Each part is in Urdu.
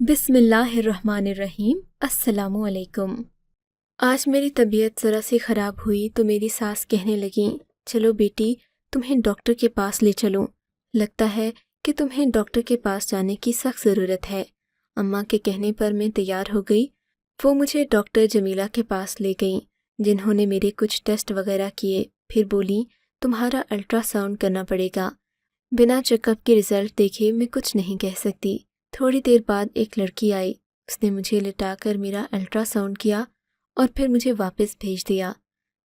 بسم اللہ الرحمن الرحیم۔ السلام علیکم۔ آج میری طبیعت ذرا سی خراب ہوئی تو میری ساس کہنے لگیں، چلو بیٹی تمہیں ڈاکٹر کے پاس لے چلوں، لگتا ہے کہ تمہیں ڈاکٹر کے پاس جانے کی سخت ضرورت ہے۔ اماں کے کہنے پر میں تیار ہو گئی۔ وہ مجھے ڈاکٹر جمیلہ کے پاس لے گئیں، جنہوں نے میرے کچھ ٹیسٹ وغیرہ کیے، پھر بولیں تمہارا الٹرا ساؤنڈ کرنا پڑے گا۔ بنا چیک اپ کے رزلٹ دیکھے میں کچھ نہیں کہہ سکتی۔ تھوڑی دیر بعد ایک لڑکی آئی، اس نے مجھے لٹا کر میرا الٹرا ساؤنڈ کیا اور پھر مجھے واپس بھیج دیا۔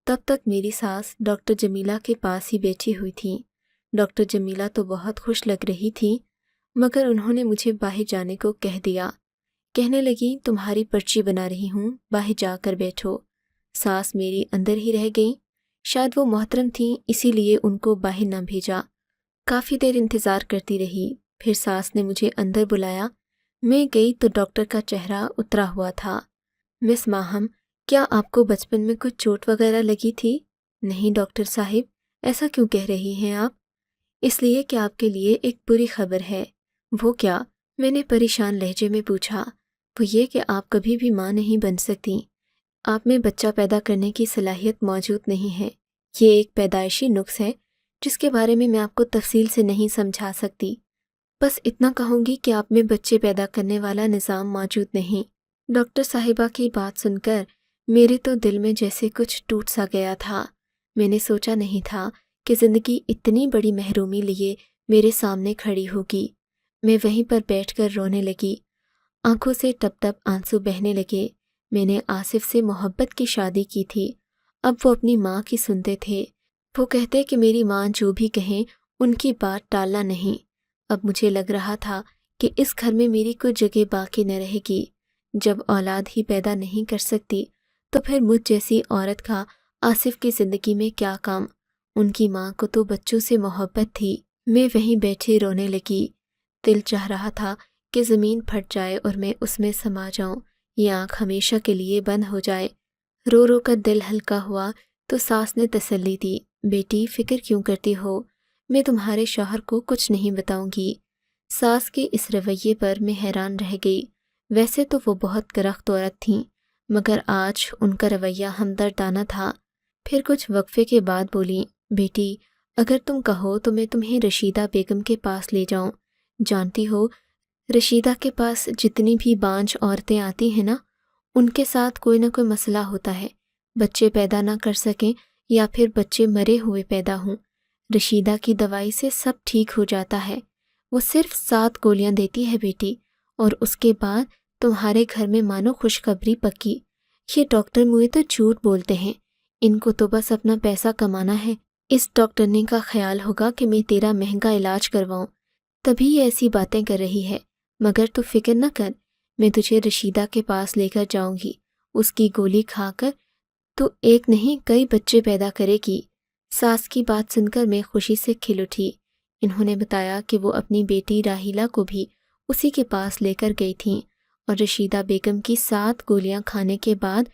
تب تک میری ساس ڈاکٹر جمیلہ کے پاس ہی بیٹھی ہوئی تھیں۔ ڈاکٹر جمیلہ تو بہت خوش لگ رہی تھیں، مگر انہوں نے مجھے باہر جانے کو کہہ دیا۔ کہنے لگیں تمہاری پرچی بنا رہی ہوں، باہر جا کر بیٹھو۔ ساس میری اندر ہی رہ گئیں، شاید وہ محترم تھیں اسی لیے ان کو باہر نہ بھیجا۔ کافی دیر انتظار کرتی رہی، پھر ساس نے مجھے اندر بلایا۔ میں گئی تو ڈاکٹر کا چہرہ اترا ہوا تھا۔ مس ماہم، کیا آپ کو بچپن میں کچھ چوٹ وغیرہ لگی تھی؟ نہیں ڈاکٹر صاحب، ایسا کیوں کہہ رہی ہیں آپ؟ اس لیے کہ آپ کے لیے ایک بری خبر ہے۔ وہ کیا؟ میں نے پریشان لہجے میں پوچھا۔ وہ یہ کہ آپ کبھی بھی ماں نہیں بن سکتی۔ آپ میں بچہ پیدا کرنے کی صلاحیت موجود نہیں ہے۔ یہ ایک پیدائشی نقص ہے جس کے بارے میں آپ کو تفصیل سے نہیں سمجھا سکتی۔ بس اتنا کہوں گی کہ آپ میں بچے پیدا کرنے والا نظام موجود نہیں۔ ڈاکٹر صاحبہ کی بات سن کر میرے تو دل میں جیسے کچھ ٹوٹ سا گیا تھا۔ میں نے سوچا نہیں تھا کہ زندگی اتنی بڑی محرومی لیے میرے سامنے کھڑی ہوگی۔ میں وہیں پر بیٹھ کر رونے لگی، آنکھوں سے ٹپ ٹپ آنسو بہنے لگے۔ میں نے آصف سے محبت کی شادی کی تھی، اب وہ اپنی ماں کی سنتے تھے۔ وہ کہتے کہ میری ماں جو بھی کہیں ان کی بات ٹالنا نہیں۔ اب مجھے لگ رہا تھا کہ اس گھر میں میری کوئی جگہ باقی نہ رہے گی۔ جب اولاد ہی پیدا نہیں کر سکتی تو پھر مجھ جیسی عورت کا آصف کی زندگی میں کیا کام؟ ان کی ماں کو تو بچوں سے محبت تھی۔ میں وہیں بیٹھی رونے لگی۔ دل چاہ رہا تھا کہ زمین پھٹ جائے اور میں اس میں سما جاؤں، یہ آنکھ ہمیشہ کے لیے بند ہو جائے۔ رو رو کر دل ہلکا ہوا تو ساس نے تسلی دی، بیٹی فکر کیوں کرتی ہو، میں تمہارے شوہر کو کچھ نہیں بتاؤں گی۔ ساس کے اس رویے پر میں حیران رہ گئی۔ ویسے تو وہ بہت کرخت عورت تھیں، مگر آج ان کا رویہ ہمدردانہ تھا۔ پھر کچھ وقفے کے بعد بولیں، بیٹی اگر تم کہو تو میں تمہیں رشیدہ بیگم کے پاس لے جاؤں۔ جانتی ہو رشیدہ کے پاس جتنی بھی بانجھ عورتیں آتی ہیں نا، ان کے ساتھ کوئی نہ کوئی مسئلہ ہوتا ہے، بچے پیدا نہ کر سکیں یا پھر بچے مرے ہوئے پیدا ہوں۔ رشیدہ کی دوائی سے سب ٹھیک ہو جاتا ہے۔ وہ صرف 7 گولیاں دیتی ہے بیٹی، اور اس کے بعد تمہارے گھر میں مانو خوشخبری پکی۔ یہ ڈاکٹر موئے تو جھوٹ بولتے ہیں، ان کو تو بس اپنا پیسہ کمانا ہے۔ اس ڈاکٹرنی کا خیال ہوگا کہ میں تیرا مہنگا علاج کرواؤں، تبھی یہ ایسی باتیں کر رہی ہے۔ مگر تو فکر نہ کر، میں تجھے رشیدہ کے پاس لے کر جاؤں گی۔ اس کی گولی کھا کر تو ایک نہیں کئی بچے پیدا کرے گی۔ ساس کی بات سن کر میں خوشی سے کھل اٹھی۔ انہوں نے بتایا کہ وہ اپنی بیٹی راحیلہ کو بھی اسی کے پاس لے کر گئی تھیں، اور رشیدہ بیگم کی 7 گولیاں کھانے کے بعد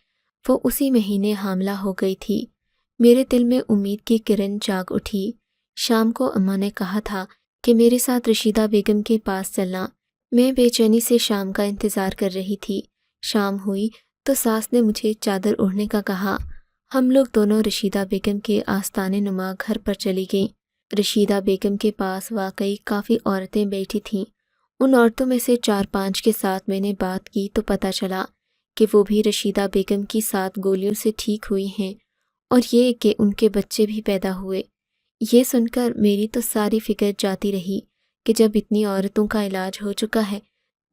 وہ اسی مہینے حاملہ ہو گئی تھی۔ میرے دل میں امید کی کرن جاگ اٹھی۔ شام کو اماں نے کہا تھا کہ میرے ساتھ رشیدہ بیگم کے پاس چلنا۔ میں بے چینی سے شام کا انتظار کر رہی تھی۔ شام ہوئی تو ساس نے مجھے چادر اوڑھنے کا کہا۔ ہم لوگ دونوں رشیدہ بیگم کے آستانے نما گھر پر چلی گئیں۔ رشیدہ بیگم کے پاس واقعی کافی عورتیں بیٹھی تھیں۔ ان عورتوں میں سے 4-5 کے ساتھ میں نے بات کی تو پتہ چلا کہ وہ بھی رشیدہ بیگم کی 7 گولیوں سے ٹھیک ہوئی ہیں، اور یہ کہ ان کے بچے بھی پیدا ہوئے۔ یہ سن کر میری تو ساری فکر جاتی رہی کہ جب اتنی عورتوں کا علاج ہو چکا ہے،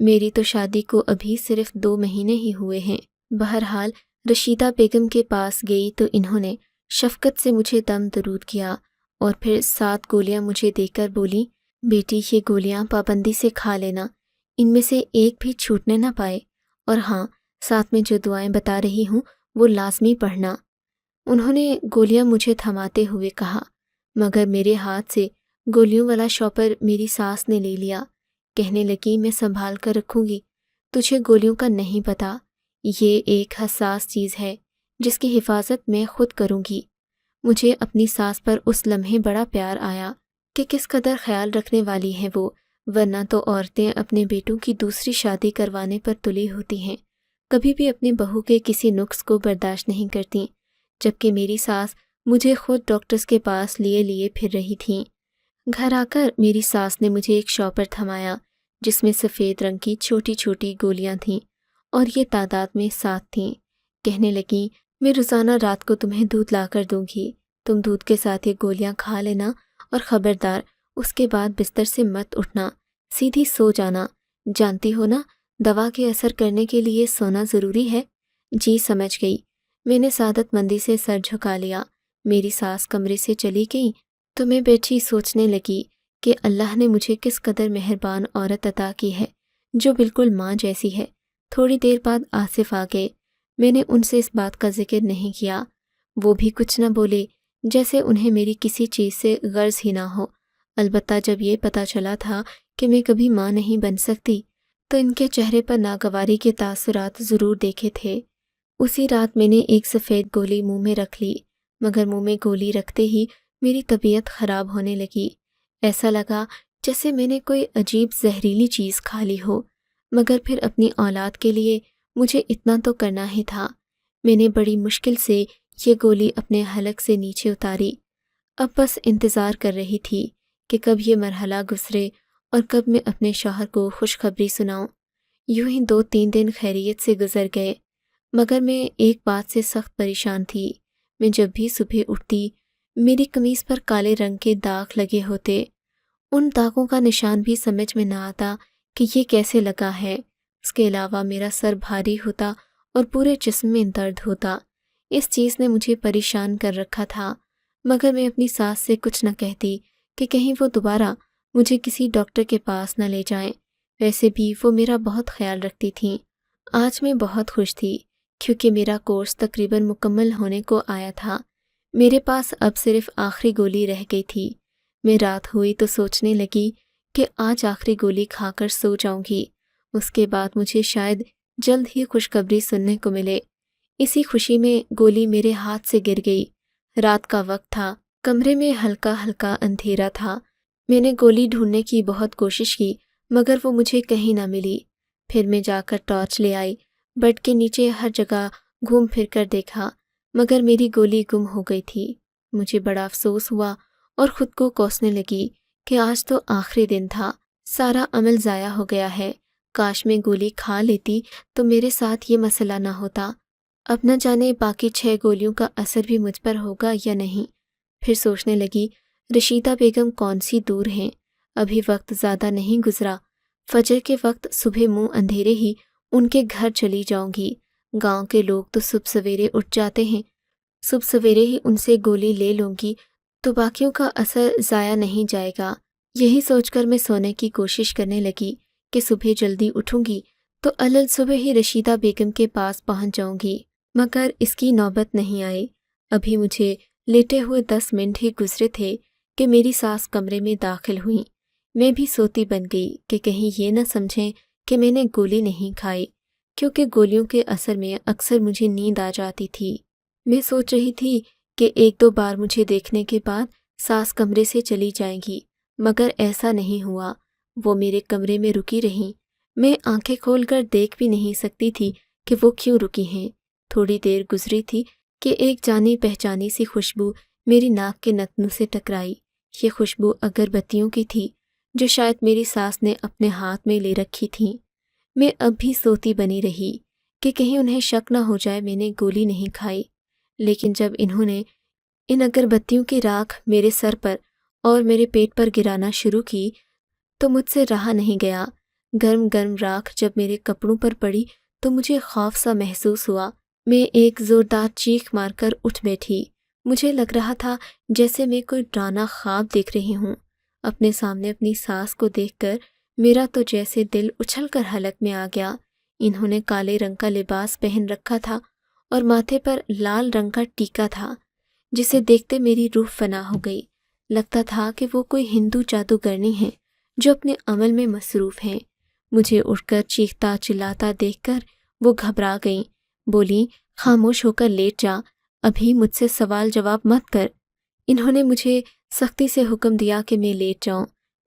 میری تو شادی کو ابھی صرف 2 مہینے ہی ہوئے ہیں۔ بہرحال رشیدہ بیگم کے پاس گئی تو انہوں نے شفقت سے مجھے دم درود کیا اور پھر 7 گولیاں مجھے دے کر بولی، بیٹی یہ گولیاں پابندی سے کھا لینا، ان میں سے ایک بھی چھوٹنے نہ پائے، اور ہاں ساتھ میں جو دعائیں بتا رہی ہوں وہ لازمی پڑھنا۔ انہوں نے گولیاں مجھے تھماتے ہوئے کہا، مگر میرے ہاتھ سے گولیوں والا شاپر میری ساس نے لے لیا۔ کہنے لگی میں سنبھال کر رکھوں گی، تجھے گولیوں کا نہیں پتہ، یہ ایک حساس چیز ہے جس کی حفاظت میں خود کروں گی۔ مجھے اپنی ساس پر اس لمحے بڑا پیار آیا کہ کس قدر خیال رکھنے والی ہے وہ، ورنہ تو عورتیں اپنے بیٹوں کی دوسری شادی کروانے پر تلی ہوتی ہیں، کبھی بھی اپنی بہو کے کسی نقص کو برداشت نہیں کرتیں، جبکہ میری ساس مجھے خود ڈاکٹرز کے پاس لیے پھر رہی تھیں۔ گھر آ کر میری ساس نے مجھے ایک شاپر تھمایا جس میں سفید رنگ کی چھوٹی چھوٹی گولیاں تھیں اور یہ تعداد میں 7 تھیں۔ کہنے لگیں، میں روزانہ رات کو تمہیں دودھ لا کر دوں گی، تم دودھ کے ساتھ یہ گولیاں کھا لینا اور خبردار اس کے بعد بستر سے مت اٹھنا، سیدھی سو جانا، جانتی ہو نا دوا کے اثر کرنے کے لیے سونا ضروری ہے۔ جی سمجھ گئی، میں نے سعادت مندی سے سر جھکا لیا۔ میری ساس کمرے سے چلی گئی تو میں بیٹھی سوچنے لگی کہ اللہ نے مجھے کس قدر مہربان عورت عطا کی ہے جو بالکل ماں جیسی ہے۔ تھوڑی دیر بعد آصف آ گئے۔ میں نے ان سے اس بات کا ذکر نہیں کیا، وہ بھی کچھ نہ بولے، جیسے انہیں میری کسی چیز سے غرض ہی نہ ہو۔ البتہ جب یہ پتہ چلا تھا کہ میں کبھی ماں نہیں بن سکتی تو ان کے چہرے پر ناگواری کے تاثرات ضرور دیکھے تھے۔ اسی رات میں نے ایک سفید گولی منہ میں رکھ لی، مگر منہ میں گولی رکھتے ہی میری طبیعت خراب ہونے لگی۔ ایسا لگا جیسے میں نے کوئی عجیب زہریلی چیز کھا لی ہو، مگر پھر اپنی اولاد کے لیے مجھے اتنا تو کرنا ہی تھا۔ میں نے بڑی مشکل سے یہ گولی اپنے حلق سے نیچے اتاری۔ اب بس انتظار کر رہی تھی کہ کب یہ مرحلہ گزرے اور کب میں اپنے شوہر کو خوشخبری سناؤں۔ یوں ہی 2-3 دن خیریت سے گزر گئے، مگر میں ایک بات سے سخت پریشان تھی۔ میں جب بھی صبح اٹھتی میری قمیص پر کالے رنگ کے داغ لگے ہوتے۔ ان داغوں کا نشان بھی سمجھ میں نہ آتا کہ یہ کیسے لگا ہے۔ اس کے علاوہ میرا سر بھاری ہوتا اور پورے جسم میں درد ہوتا۔ اس چیز نے مجھے پریشان کر رکھا تھا، مگر میں اپنی ساس سے کچھ نہ کہتی کہ کہیں وہ دوبارہ مجھے کسی ڈاکٹر کے پاس نہ لے جائیں۔ ویسے بھی وہ میرا بہت خیال رکھتی تھیں۔ آج میں بہت خوش تھی کیونکہ میرا کورس تقریباً مکمل ہونے کو آیا تھا۔ میرے پاس اب صرف آخری گولی رہ گئی تھی۔ میں رات ہوئی تو سوچنے لگی کہ آج آخری گولی کھا کر سو جاؤں گی، اس کے بعد مجھے شاید جلد ہی خوشخبری سننے کو ملے۔ اسی خوشی میں گولی میرے ہاتھ سے گر گئی۔ رات کا وقت تھا، کمرے میں ہلکا ہلکا اندھیرا تھا۔ میں نے گولی ڈھونڈنے کی بہت کوشش کی مگر وہ مجھے کہیں نہ ملی۔ پھر میں جا کر ٹارچ لے آئی، بیڈ کے نیچے ہر جگہ گھوم پھر کر دیکھا، مگر میری گولی گم ہو گئی تھی۔ مجھے بڑا افسوس ہوا اور خود کو کوسنے لگی کہ آج تو آخری دن تھا، سارا عمل ضائع ہو گیا ہے۔ کاش میں گولی کھا لیتی تو میرے ساتھ یہ مسئلہ نہ ہوتا۔ اب نہ جانے باقی 6 گولیوں کا اثر بھی مجھ پر ہوگا یا نہیں۔ پھر سوچنے لگی، رشیدہ بیگم کون سی دور ہیں، ابھی وقت زیادہ نہیں گزرا۔ فجر کے وقت صبح منہ اندھیرے ہی ان کے گھر چلی جاؤں گی۔ گاؤں کے لوگ تو صبح سویرے اٹھ جاتے ہیں، صبح سویرے ہی ان سے گولی لے لوں گی تو باقیوں کا اثر ضائع نہیں جائے گا۔ یہی سوچ کر میں سونے کی کوشش کرنے لگی کہ صبح جلدی اٹھوں گی تو علل صبح ہی رشیدہ بیگم کے پاس پہنچ جاؤں گی، مگر اس کی نوبت نہیں آئی۔ ابھی مجھے لیٹے ہوئے 10 منٹ ہی گزرے تھے کہ میری ساس کمرے میں داخل ہوئیں۔ میں بھی سوتی بن گئی کہ کہیں یہ نہ سمجھیں کہ میں نے گولی نہیں کھائی، کیونکہ گولیوں کے اثر میں اکثر مجھے نیند آ جاتی تھی۔ میں سوچ رہی تھی کہ 1-2 بار مجھے دیکھنے کے بعد ساس کمرے سے چلی جائیں گی، مگر ایسا نہیں ہوا۔ وہ میرے کمرے میں رکی رہیں۔ میں آنکھیں کھول کر دیکھ بھی نہیں سکتی تھی کہ وہ کیوں رکی ہیں۔ تھوڑی دیر گزری تھی کہ ایک جانی پہچانی سی خوشبو میری ناک کے نتنوں سے ٹکرائی۔ یہ خوشبو اگربتیوں کی تھی جو شاید میری ساس نے اپنے ہاتھ میں لے رکھی تھیں۔ میں اب بھی سوتی بنی رہی کہ کہیں انہیں شک نہ ہو جائے میں نے گولی نہیں کھائی، لیکن جب انہوں نے ان اگربتیوں کی راکھ میرے سر پر اور میرے پیٹ پر گرانا شروع کی تو مجھ سے رہا نہیں گیا۔ گرم گرم راکھ جب میرے کپڑوں پر پڑی تو مجھے خوف سا محسوس ہوا۔ میں ایک زوردار چیخ مار کر اٹھ بیٹھی۔ مجھے لگ رہا تھا جیسے میں کوئی ڈرانا خواب دیکھ رہی ہوں۔ اپنے سامنے اپنی ساس کو دیکھ کر میرا تو جیسے دل اچھل کر حلق میں آ گیا۔ انہوں نے کالے رنگ کا لباس پہن رکھا تھا اور ماتھے پر لال رنگ کا ٹیکا تھا، جسے دیکھتے میری روح فنا ہو گئی۔ لگتا تھا کہ وہ کوئی ہندو جادوگرنی ہیں جو اپنے عمل میں مصروف ہیں۔ مجھے اٹھ کر چیختا چلاتا دیکھ کر وہ گھبرا گئیں، بولی، خاموش ہو کر لیٹ جا، ابھی مجھ سے سوال جواب مت کر۔ انہوں نے مجھے سختی سے حکم دیا کہ میں لیٹ جاؤں،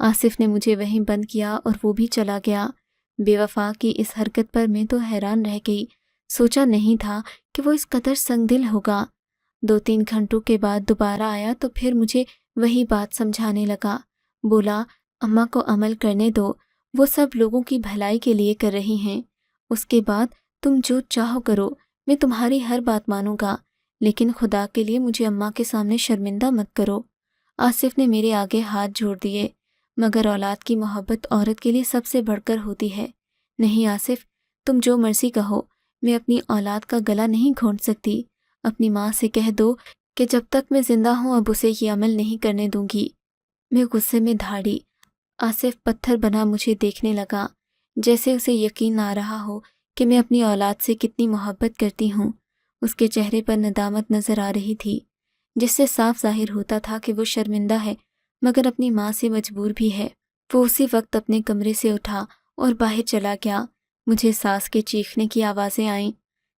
آصف نے مجھے وہیں بند کیا اور وہ بھی چلا گیا۔ بے وفا کی اس حرکت پر میں تو حیران رہ گئی، سوچا نہیں تھا کہ وہ اس قدر سنگ دل ہوگا۔ 2-3 گھنٹوں کے بعد دوبارہ آیا تو پھر مجھے وہی بات سمجھانے لگا۔ بولا اماں کو عمل کرنے دو، وہ سب لوگوں کی بھلائی کے لیے کر رہی ہیں، اس کے بعد تم جو چاہو کرو، میں تمہاری ہر بات مانوں گا، لیکن خدا کے لیے مجھے اماں کے سامنے شرمندہ مت کرو۔ آصف نے میرے آگے ہاتھ جوڑ دیے، مگر اولاد کی محبت عورت کے لیے سب سے بڑھ کر ہوتی ہے۔ نہیں آصف، تم جو مرضی کہو، میں اپنی اولاد کا گلا نہیں گھونٹ سکتی۔ اپنی ماں سے کہہ دو کہ جب تک میں زندہ ہوں اب اسے یہ عمل نہیں کرنے دوں گی۔ میں غصے میں دھاڑی۔ آصف پتھر بنا مجھے دیکھنے لگا، جیسے اسے یقین آ رہا ہو کہ میں اپنی اولاد سے کتنی محبت کرتی ہوں۔ اس کے چہرے پر ندامت نظر آ رہی تھی، جس سے صاف ظاہر ہوتا تھا کہ وہ شرمندہ ہے مگر اپنی ماں سے مجبور بھی ہے۔ وہ اسی وقت اپنے کمرے سے اٹھا اور باہر چلا گیا۔ مجھے ساس کے چیخنے کی آوازیں آئیں،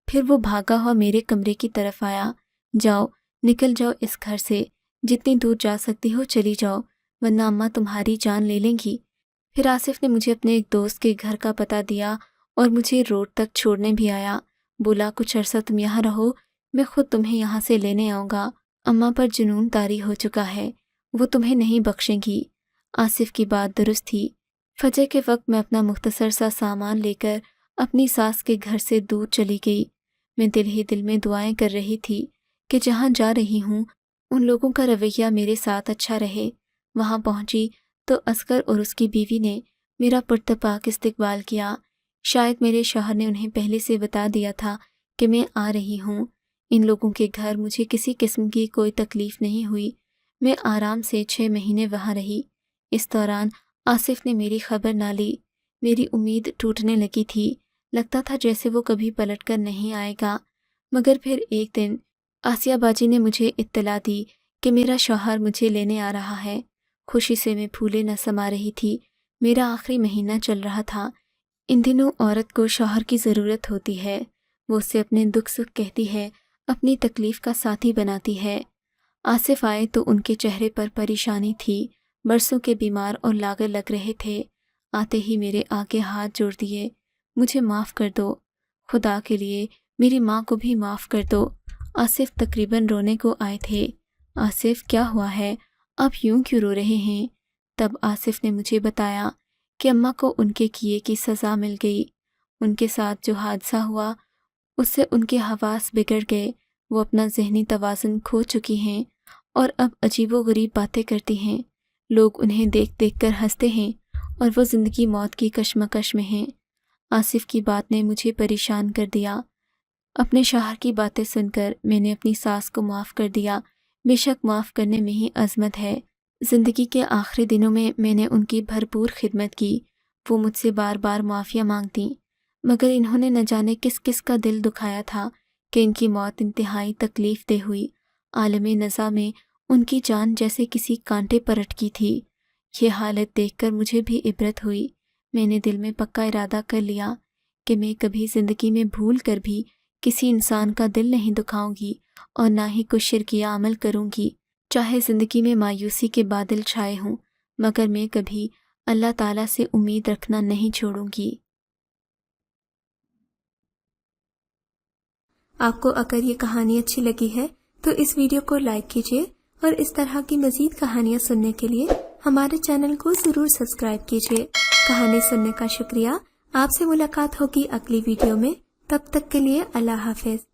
پھر وہ بھاگا ہوا میرے کمرے کی طرف آیا۔ جاؤ، نکل جاؤ اس گھر سے، جتنی دور جا سکتی ہو چلی جاؤ، ورنہ اماں تمہاری جان لے لیں گی۔ پھر آصف نے مجھے اپنے ایک دوست کے گھر کا پتہ دیا اور مجھے روڈ تک چھوڑنے بھی آیا۔ بولا کچھ عرصہ تم یہاں رہو، میں خود تمہیں یہاں سے لینے آؤں گا۔ اماں پر جنون طاری ہو چکا ہے، وہ تمہیں نہیں بخشیں گی۔ آصف کی بات درست تھی۔ فجر کے وقت میں اپنا مختصر سا سامان لے کر اپنی ساس کے گھر سے دور چلی گئی۔ میں دل ہی دل میں دعائیں کر رہی تھی کہ جہاں جا رہی ہوں ان لوگوں کا رویہ میرے ساتھ اچھا رہے۔ وہاں پہنچی تو اصغر اور اس کی بیوی نے میرا پرتپاک استقبال کیا۔ شاید میرے شوہر نے انہیں پہلے سے بتا دیا تھا کہ میں آ رہی ہوں۔ ان لوگوں کے گھر مجھے کسی قسم کی کوئی تکلیف نہیں ہوئی۔ میں آرام سے 6 مہینے وہاں رہی۔ اس دوران آصف نے میری خبر نہ لی۔ میری امید ٹوٹنے لگی تھی، لگتا تھا جیسے وہ کبھی پلٹ کر نہیں آئے گا۔ مگر پھر ایک دن آسیہ باجی نے مجھے اطلاع دی کہ میرا شوہر مجھے لینے آ رہا ہے۔ خوشی سے میں پھولے نہ سما رہی تھی۔ میرا آخری مہینہ چل رہا تھا۔ ان دنوں عورت کو شوہر کی ضرورت ہوتی ہے، وہ اسے اپنے دکھ سکھ کہتی ہے، اپنی تکلیف کا ساتھی بناتی ہے۔ آصف آئے تو ان کے چہرے پر پریشانی تھی، برسوں کے بیمار اور لاغر لگ رہے تھے۔ آتے ہی میرے آگے ہاتھ جوڑ دیے، مجھے معاف کر دو، خدا کے لیے میری ماں کو بھی معاف کر دو۔ آصف تقریباً رونے کو آئے تھے۔ آصف کیا ہوا ہے، آپ یوں کیوں رو رہے ہیں؟ تب آصف نے مجھے بتایا کہ اماں کو ان کے کیے کی سزا مل گئی۔ ان کے ساتھ جو حادثہ ہوا اس سے ان کے حواس بگڑ گئے، وہ اپنا ذہنی توازن کھو چکی ہیں اور اب عجیب و غریب باتیں کرتی ہیں۔ لوگ انہیں دیکھ دیکھ کر ہنستے ہیں اور وہ زندگی موت کی کشمکش میں ہیں۔ آصف کی بات نے مجھے پریشان کر دیا۔ اپنے شوہر کی باتیں سن کر میں نے اپنی ساس کو معاف کر دیا۔ بے شک معاف کرنے میں ہی عظمت ہے۔ زندگی کے آخری دنوں میں نے ان کی بھرپور خدمت کی۔ وہ مجھ سے بار بار معافیا مانگتیں، مگر انہوں نے نہ جانے کس کس کا دل دکھایا تھا کہ ان کی موت انتہائی تکلیف دہ ہوئی۔ عالم نزا میں ان کی جان جیسے کسی کانٹے پر اٹکی تھی۔ یہ حالت دیکھ کر مجھے بھی عبرت ہوئی۔ میں نے دل میں پکا ارادہ کر لیا کہ میں کبھی زندگی میں بھول کر بھی کسی انسان کا دل نہیں دکھاؤں گی اور نہ ہی کوئی شرکیہ عمل کروں گی، چاہے زندگی میں مایوسی کے بادل چھائے ہوں، مگر میں کبھی اللہ تعالیٰ سے امید رکھنا نہیں چھوڑوں گی۔ آپ کو اگر یہ کہانی اچھی لگی ہے تو اس ویڈیو کو لائک کیجیے اور اس طرح کی مزید کہانیاں سننے کے لیے ہمارے چینل کو ضرور سبسکرائب کیجیے۔ کہانی سننے کا شکریہ۔ آپ سے ملاقات ہوگی اگلی ویڈیو میں، تب تک کے لیے اللہ حافظ۔